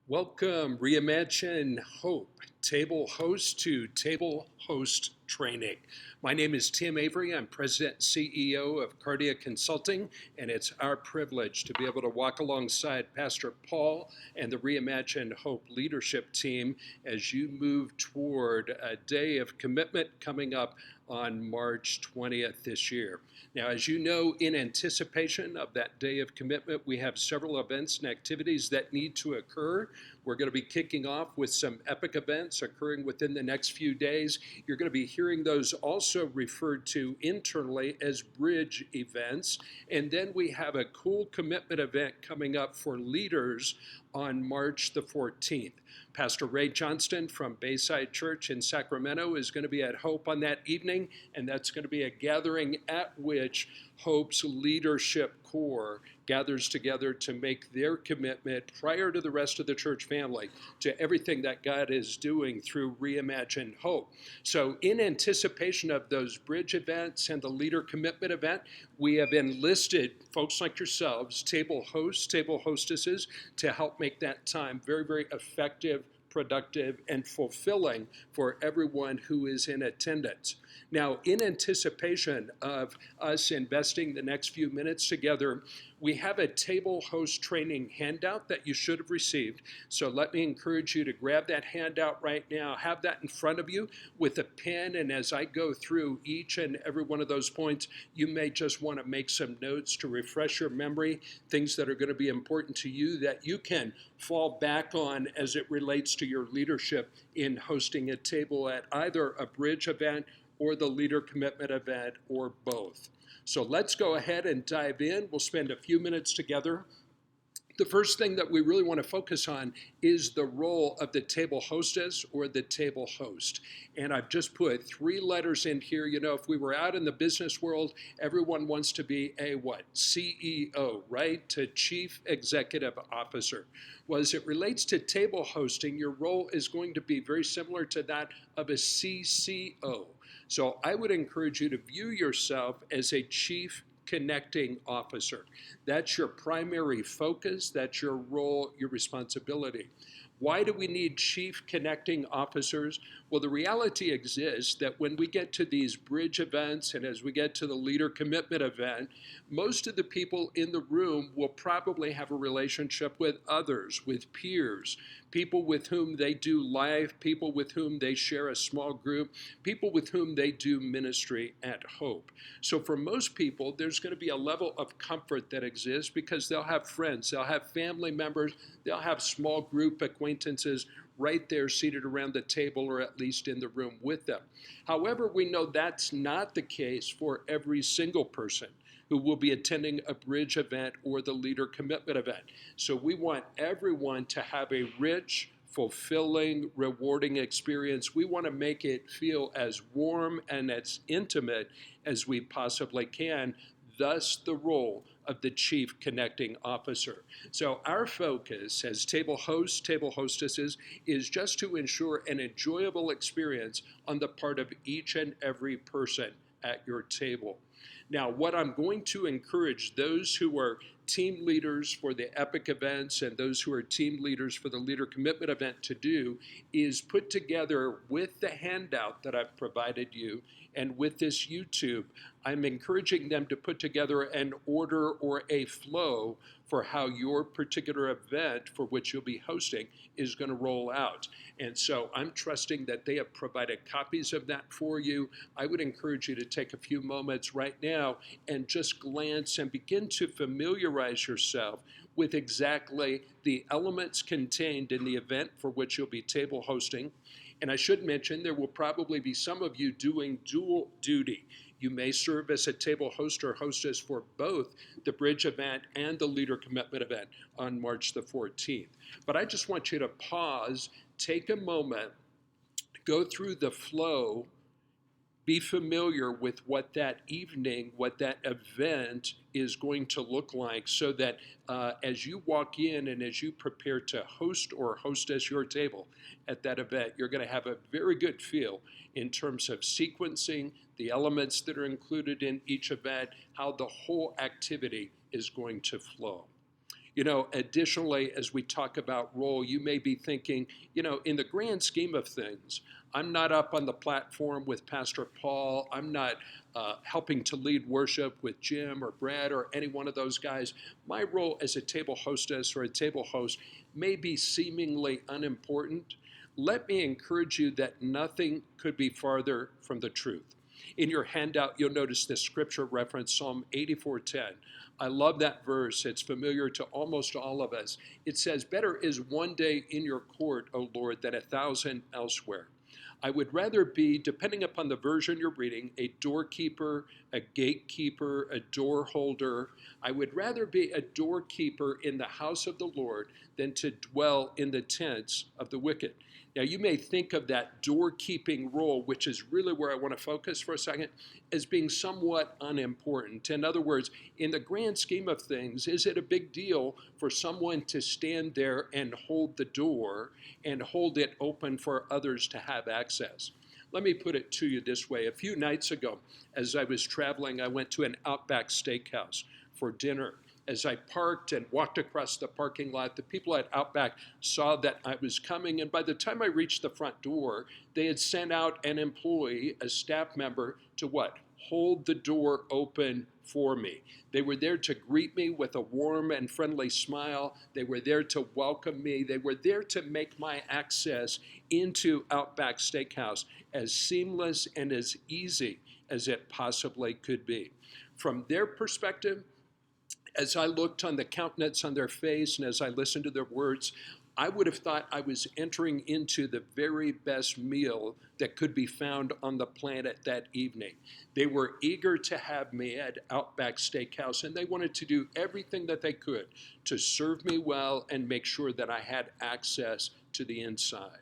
Welcome, Reimagine Hope, table host to table host training. My name is Tim Avery. I'm President and CEO of Cardia Consulting, and it's our privilege to be able to walk alongside Pastor Paul and the Reimagine Hope leadership team as you move toward a day of commitment coming up on March 20th this year. Now, as you know, in anticipation of that day of commitment, we have several events and activities that need to occur. We're going to be kicking off with some epic events occurring within the next few days. You're going to be hearing those also referred to internally as bridge events. And then we have a cool commitment event coming up for leaders on March the 14th. Pastor Ray Johnston from Bayside Church in Sacramento is going to be at Hope on that evening, and that's going to be a gathering at which Hope's leadership core gathers together to make their commitment prior to the rest of the church family to everything that God is doing through Reimagine Hope. So in anticipation of those bridge events and the leader commitment event, we have enlisted folks like yourselves, table hosts, table hostesses, to help make that time very, very effective, productive, and fulfilling for everyone who is in attendance. Now, in anticipation of us investing the next few minutes together, we have a table host training handout that you should have received. So let me encourage you to grab that handout right now, have that in front of you with a pen, and as I go through each and every one of those points, you may just want to make some notes to refresh your memory, things that are going to be important to you that you can fall back on as it relates to your leadership in hosting a table at either a bridge event or the leader commitment event, or both. So let's go ahead and dive in. We'll spend a few minutes together. The first thing that we really want to focus on is the role of the table hostess or the table host. And I've just put three letters in here. You know, if we were out in the business world, everyone wants to be a what? CEO, right? To Chief Executive Officer. Well, as it relates to table hosting, your role is going to be very similar to that of a CCO. So I would encourage you to view yourself as a chief connecting officer. That's your primary focus. That's your role, your responsibility. Why do we need chief connecting officers? Well, the reality exists that when we get to these bridge events and as we get to the leader commitment event, most of the people in the room will probably have a relationship with others, with peers, people with whom they do life, people with whom they share a small group, people with whom they do ministry at Hope. So for most people, there's going to be a level of comfort that exists because they'll have friends, they'll have family members, they'll have small group acquaintances right there seated around the table or at least in the room with them. However, we know that's not the case for every single person who will be attending a bridge event or the leader commitment event. So we want everyone to have a rich, fulfilling, rewarding experience. We want to make it feel as warm and as intimate as we possibly can, thus the role of the chief connecting officer. So our focus as table hosts, table hostesses, is just to ensure an enjoyable experience on the part of each and every person at your table. Now, what I'm going to encourage those who are team leaders for the epic events and those who are team leaders for the leader commitment event to do is put together with the handout that I've provided you and with this YouTube, I'm encouraging them to put together an order or a flow for how your particular event for which you'll be hosting is going to roll out. And so I'm trusting that they have provided copies of that for you. I would encourage you to take a few moments right now and just glance and begin to familiarize yourself with exactly the elements contained in the event for which you'll be table hosting. And I should mention there will probably be some of you doing dual duty. You may serve as a table host or hostess for both the bridge event and the leader commitment event on March the 14th. But I just want you to pause, take a moment, go through the flow, be familiar with what that evening, what that event is going to look like so that as you walk in and as you prepare to host or hostess your table at that event, you're going to have a very good feel in terms of sequencing, the elements that are included in each event, how the whole activity is going to flow. Additionally, as we talk about role, you may be thinking, in the grand scheme of things, I'm not up on the platform with Pastor Paul. I'm not helping to lead worship with Jim or Brad or any one of those guys. My role as a table hostess or a table host may be seemingly unimportant. Let me encourage you that nothing could be farther from the truth. In your handout, you'll notice this scripture reference, Psalm 84:10. I love that verse. It's familiar to almost all of us. It says, better is one day in your court, O Lord, than 1,000 elsewhere. I would rather be, depending upon the version you're reading, a doorkeeper, a gatekeeper, a door holder. I would rather be a doorkeeper in the house of the Lord than to dwell in the tents of the wicked. Now, you may think of that doorkeeping role, which is really where I want to focus for a second, as being somewhat unimportant. In other words, in the grand scheme of things, is it a big deal for someone to stand there and hold the door and hold it open for others to have access? Let me put it to you this way. A few nights ago, as I was traveling, I went to an Outback Steakhouse for dinner. As I parked and walked across the parking lot, the people at Outback saw that I was coming, and by the time I reached the front door, they had sent out an employee, a staff member, to what? Hold the door open for me. They were there to greet me with a warm and friendly smile. They were there to welcome me. They were there to make my access into Outback Steakhouse as seamless and as easy as it possibly could be. From their perspective, as I looked on the countenance on their face and as I listened to their words, I would have thought I was entering into the very best meal that could be found on the planet that evening. They were eager to have me at Outback Steakhouse, and they wanted to do everything that they could to serve me well and make sure that I had access to the inside.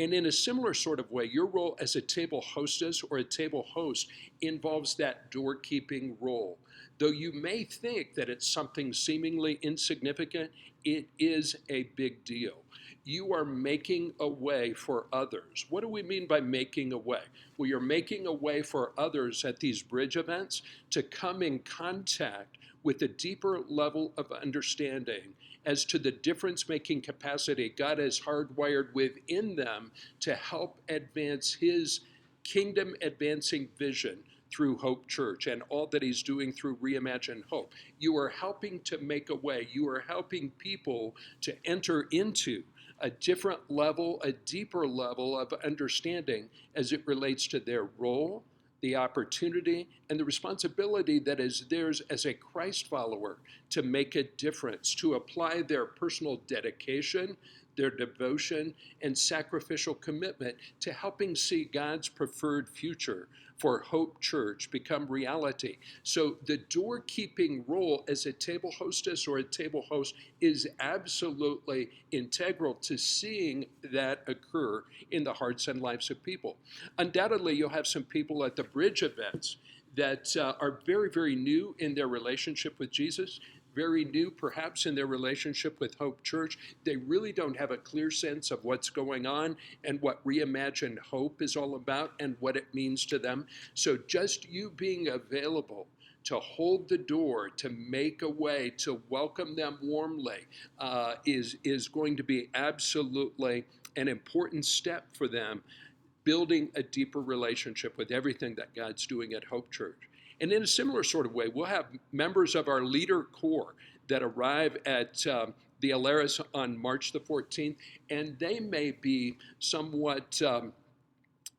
And in a similar sort of way, your role as a table hostess or a table host involves that doorkeeping role. Though you may think that it's something seemingly insignificant, it is a big deal. You are making a way for others. What do we mean by making a way? Well, you're making a way for others at these bridge events to come in contact with a deeper level of understanding as to the difference-making capacity God has hardwired within them to help advance His kingdom-advancing vision through Hope Church and all that He's doing through Reimagine Hope. You are helping to make a way. You are helping people to enter into a different level, a deeper level of understanding as it relates to their role, the opportunity, and the responsibility that is theirs as a Christ follower to make a difference, to apply their personal dedication, their devotion, and sacrificial commitment to helping see God's preferred future for Hope Church become reality. So the doorkeeping role as a table hostess or a table host is absolutely integral to seeing that occur in the hearts and lives of people. Undoubtedly, you'll have some people at the bridge events that are very, very new in their relationship with Jesus, very new perhaps in their relationship with Hope Church. They really don't have a clear sense of what's going on and what Reimagine Hope is all about and what it means to them. So just you being available to hold the door, to make a way, to welcome them warmly is going to be absolutely an important step for them, building a deeper relationship with everything that God's doing at Hope Church. And in a similar sort of way, we'll have members of our leader corps that arrive at the Alaris on March the 14th, and they may be somewhat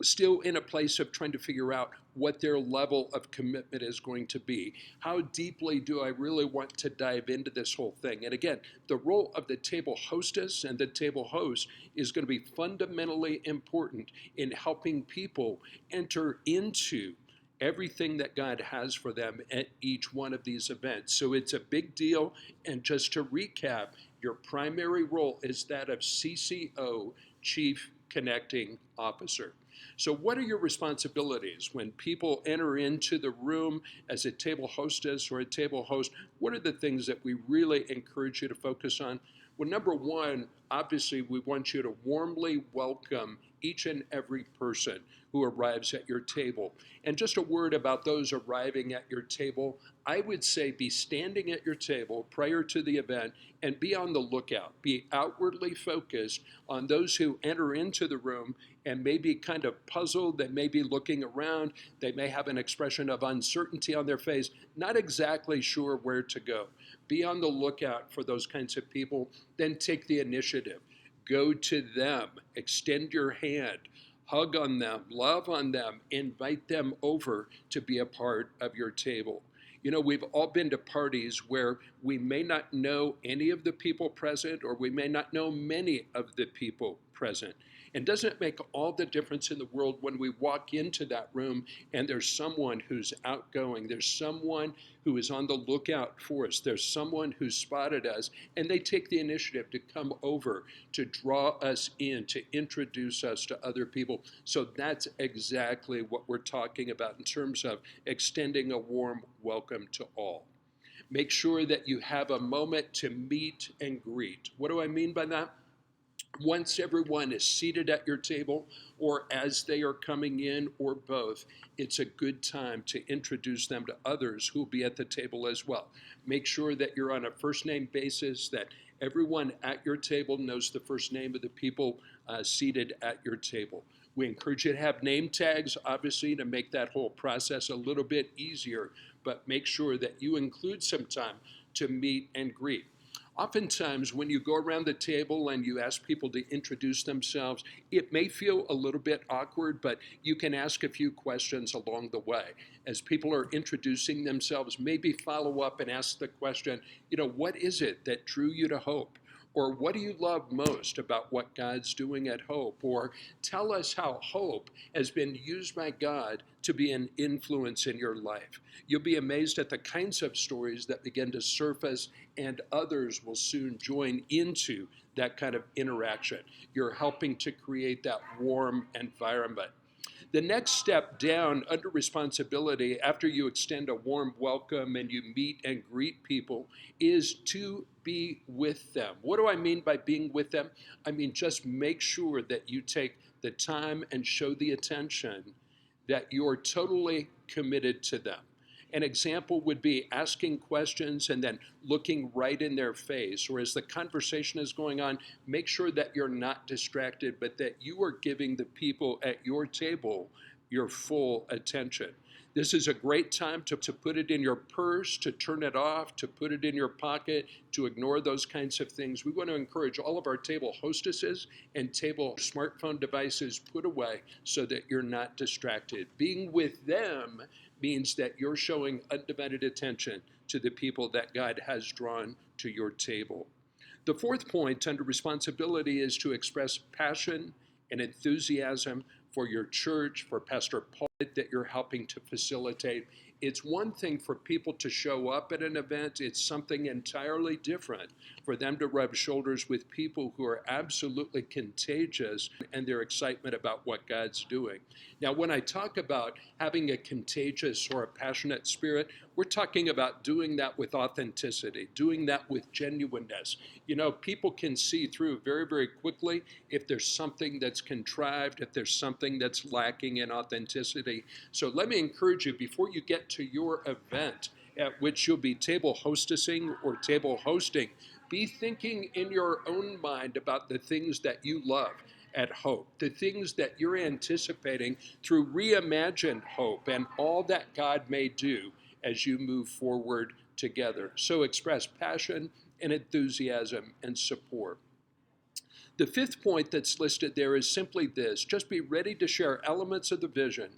still in a place of trying to figure out what their level of commitment is going to be. How deeply do I really want to dive into this whole thing? And again, the role of the table hostess and the table host is going to be fundamentally important in helping people enter into everything that God has for them at each one of these events. So it's a big deal. And just to recap, your primary role is that of CCO, Chief Connecting Officer. So what are your responsibilities when people enter into the room as a table hostess or a table host? What are the things that we really encourage you to focus on? Well, number one, obviously, we want you to warmly welcome each and every person who arrives at your table. And just a word about those arriving at your table. I would say be standing at your table prior to the event and be on the lookout. Be outwardly focused on those who enter into the room and may be kind of puzzled. They may be looking around. They may have an expression of uncertainty on their face, not exactly sure where to go. Be on the lookout for those kinds of people. Then take the initiative. Go to them, extend your hand, hug on them, love on them, invite them over to be a part of your table. You know, we've all been to parties where we may not know any of the people present, or we may not know many of the people present. And doesn't it make all the difference in the world when we walk into that room and there's someone who's outgoing, there's someone who is on the lookout for us, there's someone who spotted us, and they take the initiative to come over, to draw us in, to introduce us to other people. So that's exactly what we're talking about in terms of extending a warm welcome to all. Make sure that you have a moment to meet and greet. What do I mean by that? Once everyone is seated at your table, or as they are coming in, or both, it's a good time to introduce them to others who will be at the table as well. Make sure that you're on a first name basis, that everyone at your table knows the first name of the people seated at your table. We encourage you to have name tags, obviously, to make that whole process a little bit easier, but make sure that you include some time to meet and greet. Oftentimes, when you go around the table and you ask people to introduce themselves, it may feel a little bit awkward, but you can ask a few questions along the way. As people are introducing themselves, maybe follow up and ask the question, what is it that drew you to Hope? Or what do you love most about what God's doing at Hope? Or tell us how Hope has been used by God to be an influence in your life. You'll be amazed at the kinds of stories that begin to surface, and others will soon join into that kind of interaction. You're helping to create that warm environment. The next step down under responsibility, after you extend a warm welcome and you meet and greet people, is to be with them. What do I mean by being with them? I mean, just make sure that you take the time and show the attention that you're totally committed to them. An example would be asking questions and then looking right in their face, or as the conversation is going on, make sure that you're not distracted, but that you are giving the people at your table your full attention. This is a great time to put it in your purse, to turn it off, to put it in your pocket, to ignore those kinds of things. We want to encourage all of our table hostesses and table smartphone devices put away so that you're not distracted. Being with them means that you're showing undivided attention to the people that God has drawn to your table. The fourth point under responsibility is to express passion and enthusiasm for your church, for Pastor Paul, that you're helping to facilitate. It's one thing for people to show up at an event. It's something entirely different for them to rub shoulders with people who are absolutely contagious and their excitement about what God's doing. Now, when I talk about having a contagious or a passionate spirit, we're talking about doing that with authenticity, doing that with genuineness. People can see through very, very quickly if there's something that's contrived, if there's something that's lacking in authenticity. So let me encourage you, before you get to your event at which you'll be table hostessing or table hosting, be thinking in your own mind about the things that you love at Hope, the things that you're anticipating through Reimagine Hope and all that God may do as you move forward together. So express passion and enthusiasm and support. The fifth point that's listed there is simply this: just be ready to share elements of the vision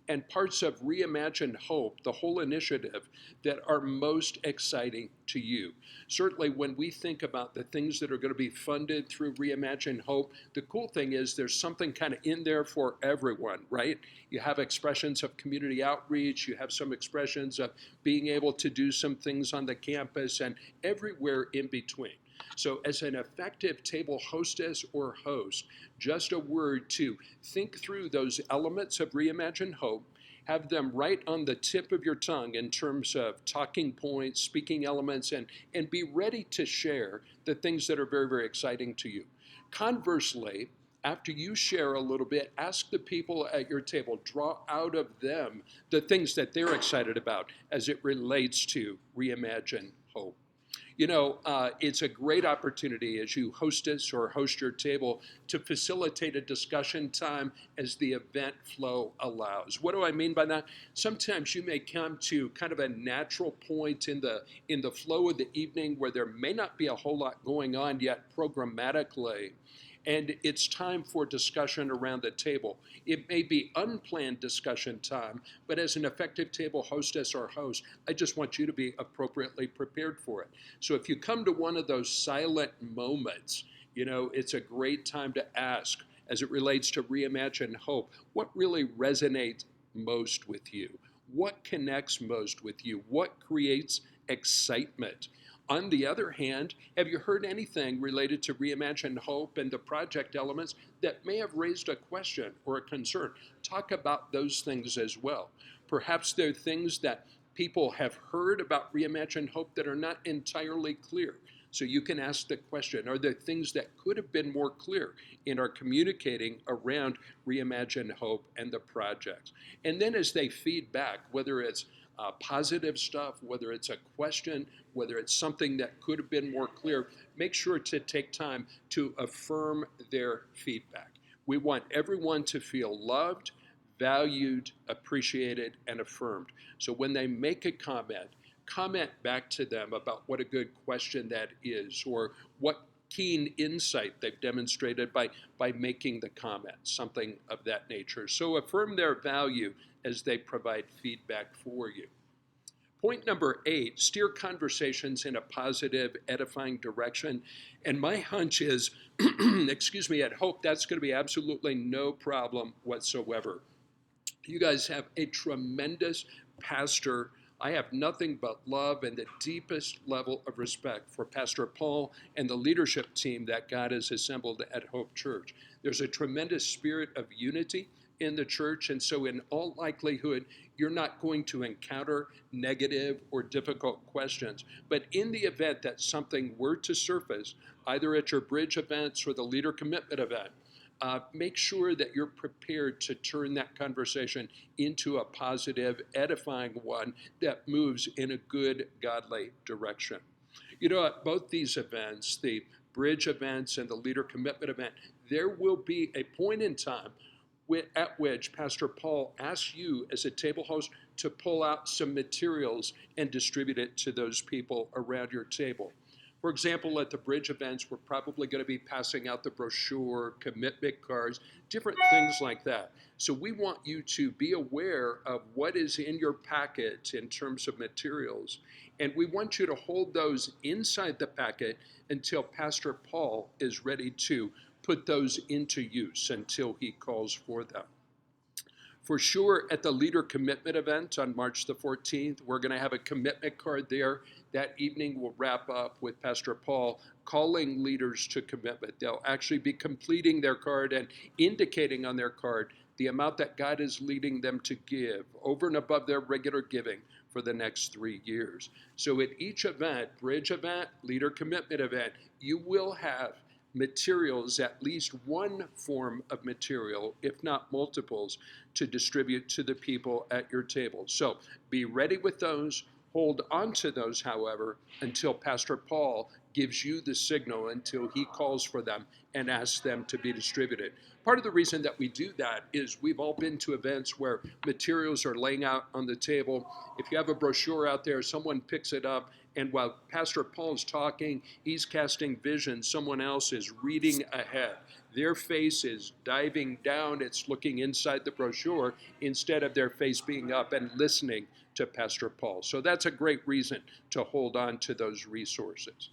and parts of Reimagine Hope, the whole initiative, that are most exciting to you. Certainly when we think about the things that are going to be funded through Reimagine Hope, the cool thing is there's something kind of in there for everyone, right? You have expressions of community outreach, you have some expressions of being able to do some things on the campus, and everywhere in between. So as an effective table hostess or host, just a word to think through those elements of Reimagine Hope Have them right on the tip of your tongue in terms of talking points, speaking elements, and be ready to share the things that are very, very exciting to you. Conversely, after you share a little bit, ask the people at your table, draw out of them the things that they're excited about as it relates to Reimagine Hope. It's a great opportunity as you hostess or host your table to facilitate a discussion time as the event flow allows. What do I mean by that? Sometimes you may come to kind of a natural point in the flow of the evening where there may not be a whole lot going on yet programmatically. And it's time for discussion around the table. It may be unplanned discussion time, but as an effective table hostess or host, I just want you to be appropriately prepared for it. So if you come to one of those silent moments, it's a great time to ask, as it relates to Reimagine Hope, what really resonates most with you? What connects most with you? What creates excitement? On the other hand, have you heard anything related to Reimagine Hope and the project elements that may have raised a question or a concern? Talk about those things as well. Perhaps there are things that people have heard about Reimagine Hope that are not entirely clear. So you can ask the question, are there things that could have been more clear in our communicating around Reimagine Hope and the projects? And then as they feed back, whether it's positive stuff, whether it's a question, whether it's something that could have been more clear, make sure to take time to affirm their feedback. We want everyone to feel loved, valued, appreciated, and affirmed. So when they make a comment back to them about what a good question that is, or what keen insight they've demonstrated by making the comment, something of that nature. So affirm their value as they provide feedback for you. Point number 8, steer conversations in a positive, edifying direction. And my hunch is, excuse me, at Hope, that's going to be absolutely no problem whatsoever. You guys have a tremendous pastor. I have nothing but love and the deepest level of respect for Pastor Paul and the leadership team that God has assembled at Hope Church. There's a tremendous spirit of unity in the church, and so in all likelihood, you're not going to encounter negative or difficult questions. But in the event that something were to surface, either at your bridge events or the leader commitment event, make sure that you're prepared to turn that conversation into a positive, edifying one that moves in a good, godly direction. At both these events, the bridge events and the leader commitment event, there will be a point in time at which Pastor Paul asks you as a table host to pull out some materials and distribute it to those people around your table. For example, at the bridge events, we're probably going to be passing out the brochure, commitment cards, different things like that. So we want you to be aware of what is in your packet in terms of materials. And we want you to hold those inside the packet until Pastor Paul is ready to put those into use, until he calls for them. For sure, at the leader commitment event on March the 14th, we're going to have a commitment card there. That evening, we'll wrap up with Pastor Paul calling leaders to commitment. They'll actually be completing their card and indicating on their card the amount that God is leading them to give over and above their regular giving for the next 3 years. So at each event, bridge event, leader commitment event, you will have materials, at least one form of material, if not multiples, to distribute to the people at your table. So be ready with those. Hold on to those, however, until Pastor Paul gives you the signal, until he calls for them and asks them to be distributed. Part of the reason that we do that is we've all been to events where materials are laying out on the table. If you have a brochure out there, someone picks it up, and while Pastor Paul is talking, he's casting vision, someone else is reading ahead. Their face is diving down, it's looking inside the brochure, instead of their face being up and listening to Pastor Paul. So that's a great reason to hold on to those resources.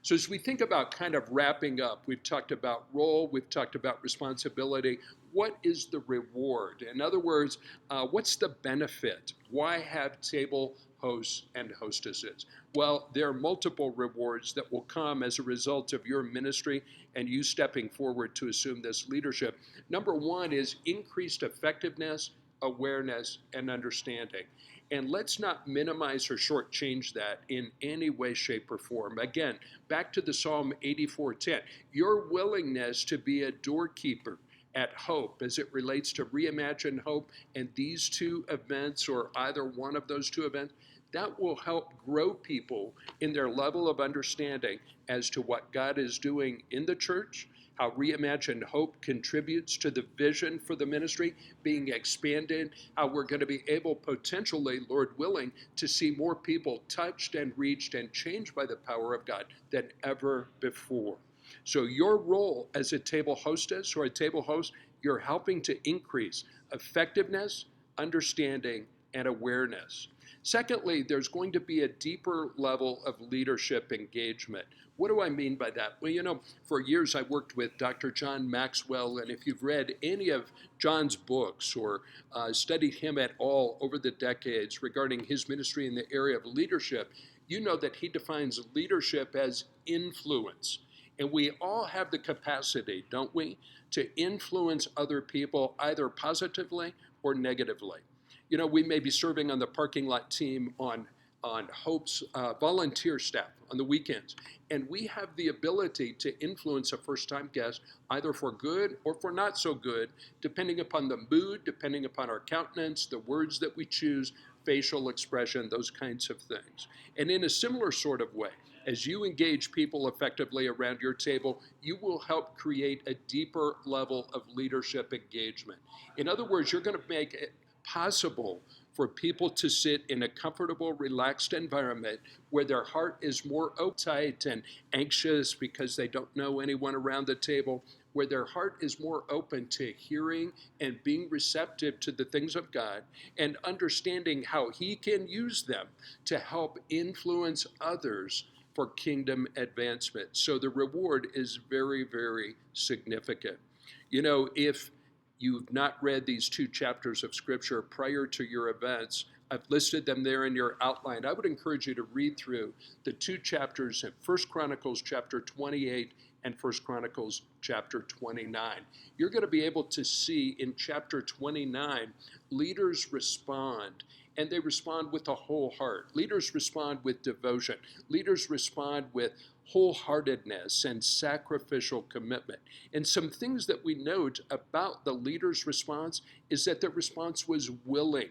So as we think about kind of wrapping up, we've talked about role, we've talked about responsibility. What is the reward? In other words, what's the benefit? Why have table hosts and hostesses? Well, there are multiple rewards that will come as a result of your ministry and you stepping forward to assume this leadership. Number one is increased effectiveness awareness, and understanding. And let's not minimize or shortchange that in any way, shape, or form. Again, back to the Psalm 84:10, your willingness to be a doorkeeper at Hope as it relates to Reimagine Hope and these two events, or either one of those two events, that will help grow people in their level of understanding as to what God is doing in the church, how Reimagined Hope contributes to the vision for the ministry being expanded, how we're going to be able potentially, Lord willing, to see more people touched and reached and changed by the power of God than ever before. So your role as a table hostess or a table host, you're helping to increase effectiveness, understanding, and awareness. Secondly, there's going to be a deeper level of leadership engagement. What do I mean by that? Well, for years I worked with Dr. John Maxwell, and if you've read any of John's books or studied him at all over the decades regarding his ministry in the area of leadership, you know that he defines leadership as influence. And we all have the capacity, don't we, to influence other people either positively or negatively. We may be serving on the parking lot team on Hope's volunteer staff on the weekends, and we have the ability to influence a first-time guest either for good or for not so good, depending upon the mood, depending upon our countenance, the words that we choose, facial expression, those kinds of things. And in a similar sort of way, as you engage people effectively around your table, you will help create a deeper level of leadership engagement. In other words, you're going to make it possible for people to sit in a comfortable, relaxed environment where their heart is more uptight and anxious because they don't know anyone around the table, where their heart is more open to hearing and being receptive to the things of God and understanding how He can use them to help influence others for kingdom advancement. So the reward is very, very significant. If you've not read these 2 chapters of Scripture prior to your events, I've listed them there in your outline. I would encourage you to read through the 2 chapters in 1 Chronicles chapter 28 and 1 Chronicles chapter 29. You're going to be able to see in chapter 29, leaders respond, and they respond with a whole heart. Leaders respond with devotion. Leaders respond with wholeheartedness and sacrificial commitment. And some things that we note about the leader's response is that the response was willing.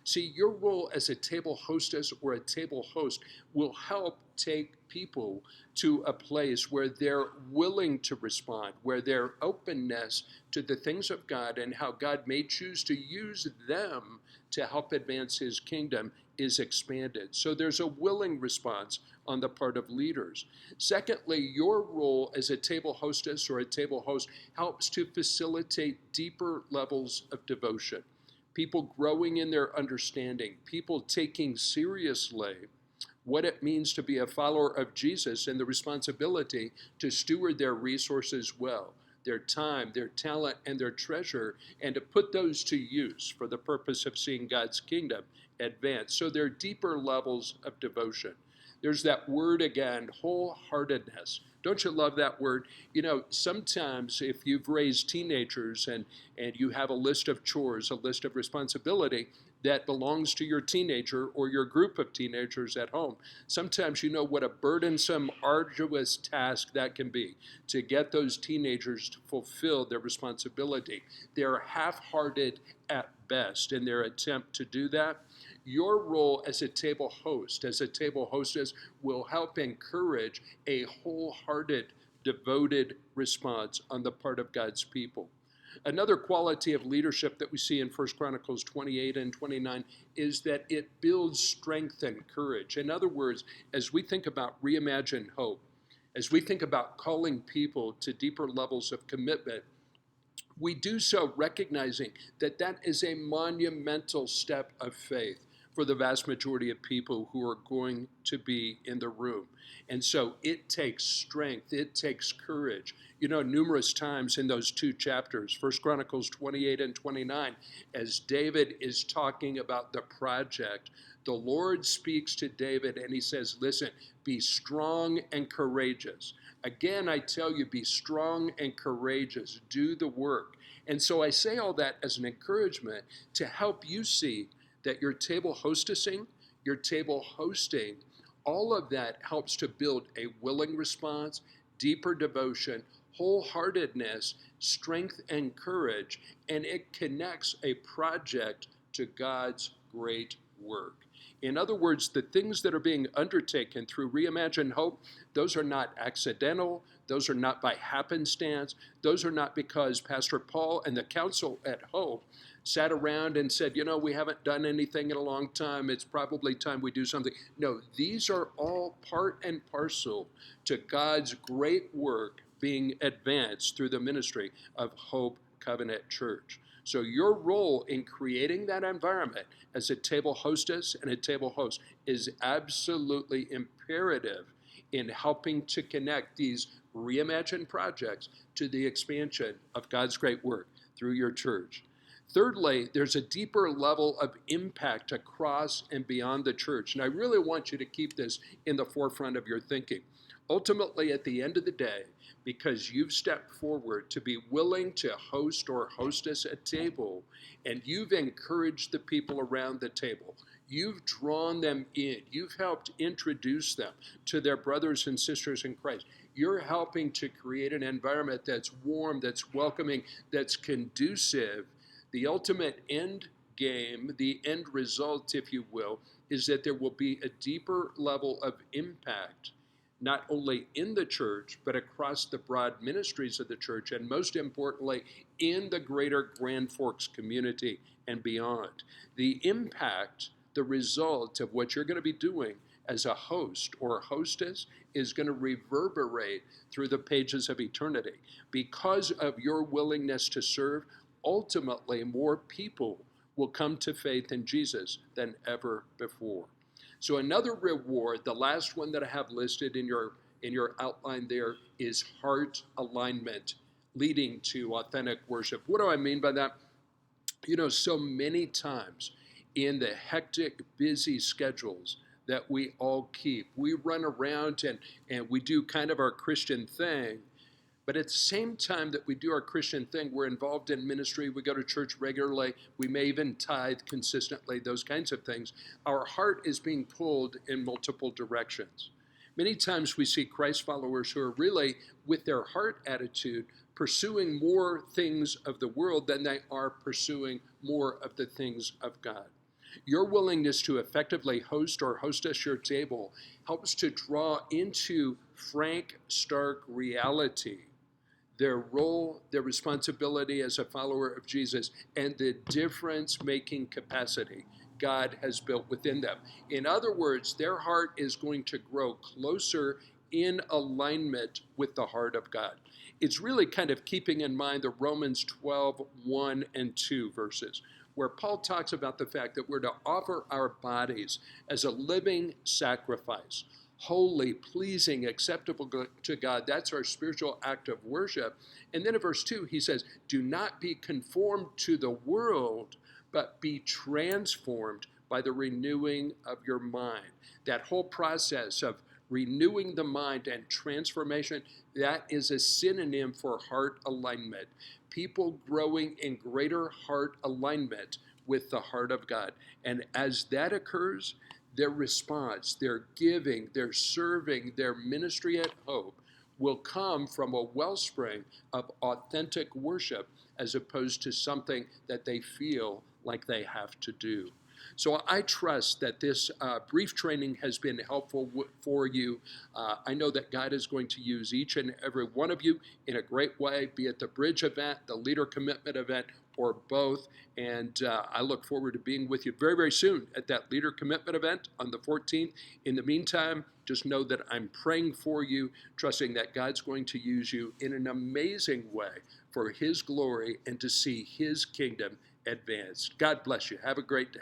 See, your role as a table hostess or a table host will help take people to a place where they're willing to respond, where their openness to the things of God and how God may choose to use them to help advance His kingdom is expanded. So there's a willing response on the part of leaders. Secondly, your role as a table hostess or a table host helps to facilitate deeper levels of devotion. People growing in their understanding, people taking seriously what it means to be a follower of Jesus and the responsibility to steward their resources well, their time, their talent, and their treasure, and to put those to use for the purpose of seeing God's kingdom advance. So there are deeper levels of devotion. There's that word again, wholeheartedness. Don't you love that word? Sometimes if you've raised teenagers and you have a list of chores, a list of responsibility that belongs to your teenager or your group of teenagers at home, sometimes you know what a burdensome, arduous task that can be to get those teenagers to fulfill their responsibility. They're half-hearted at best in their attempt to do that. Your role as a table host, as a table hostess, will help encourage a wholehearted, devoted response on the part of God's people. Another quality of leadership that we see in 1 Chronicles 28 and 29 is that it builds strength and courage. In other words, as we think about Reimagine Hope, as we think about calling people to deeper levels of commitment, we do so recognizing that that is a monumental step of faith for the vast majority of people who are going to be in the room. And so it takes strength, it takes courage. Numerous times in those 2 chapters, 1 Chronicles 28 and 29, as David is talking about the project, the Lord speaks to David and He says, listen, be strong and courageous. Again, I tell you, be strong and courageous. Do the work. And so I say all that as an encouragement to help you see that your table hostessing, your table hosting, all of that helps to build a willing response, deeper devotion, wholeheartedness, strength, and courage, and it connects a project to God's great work. In other words, the things that are being undertaken through Reimagine Hope, those are not accidental. Those are not by happenstance. Those are not because Pastor Paul and the council at Hope sat around and said, you know, we haven't done anything in a long time. It's probably time we do something. No, these are all part and parcel to God's great work being advanced through the ministry of Hope Covenant Church. So your role in creating that environment as a table hostess and a table host is absolutely imperative in helping to connect these reimagined projects to the expansion of God's great work through your church. Thirdly, there's a deeper level of impact across and beyond the church. And I really want you to keep this in the forefront of your thinking. Ultimately, at the end of the day, because you've stepped forward to be willing to host or hostess a table, and you've encouraged the people around the table, you've drawn them in, you've helped introduce them to their brothers and sisters in Christ. You're helping to create an environment that's warm, that's welcoming, that's conducive. The ultimate end game, the end result, if you will, is that there will be a deeper level of impact, not only in the church, but across the broad ministries of the church, and most importantly, in the greater Grand Forks community and beyond. The impact, the result of what you're going to be doing as a host or a hostess is going to reverberate through the pages of eternity. Because of your willingness to serve, ultimately more people will come to faith in Jesus than ever before. So another reward, the last one that I have listed in your outline there, is heart alignment, leading to authentic worship. What do I mean by that? You know, so many times in the hectic, busy schedules that we all keep, we run around and we do kind of our Christian thing. But at the same time that we do our Christian thing, we're involved in ministry, we go to church regularly, we may even tithe consistently, those kinds of things. Our heart is being pulled in multiple directions. Many times we see Christ followers who are really, with their heart attitude, pursuing more things of the world than they are pursuing more of the things of God. Your willingness to effectively host or hostess your table helps to draw into frank, stark reality their role, their responsibility as a follower of Jesus, and the difference-making capacity God has built within them. In other words, their heart is going to grow closer in alignment with the heart of God. It's really kind of keeping in mind the Romans 12, 1 and 2 verses, where Paul talks about the fact that we're to offer our bodies as a living sacrifice, holy, pleasing, acceptable to God. That's our spiritual act of worship. And then in verse 2, he says, do not be conformed to the world, but be transformed by the renewing of your mind. That whole process of renewing the mind and transformation, that is a synonym for heart alignment. People growing in greater heart alignment with the heart of God. And as that occurs, their response, their giving, their serving, their ministry at Hope will come from a wellspring of authentic worship as opposed to something that they feel like they have to do. So I trust that this brief training has been helpful for you. I know that God is going to use each and every one of you in a great way, be it the Bridge event, the Leader Commitment event, or both. And I look forward to being with you very, very soon at that Leader Commitment event on the 14th. In the meantime, just know that I'm praying for you, trusting that God's going to use you in an amazing way for His glory and to see His kingdom advanced. God bless you. Have a great day.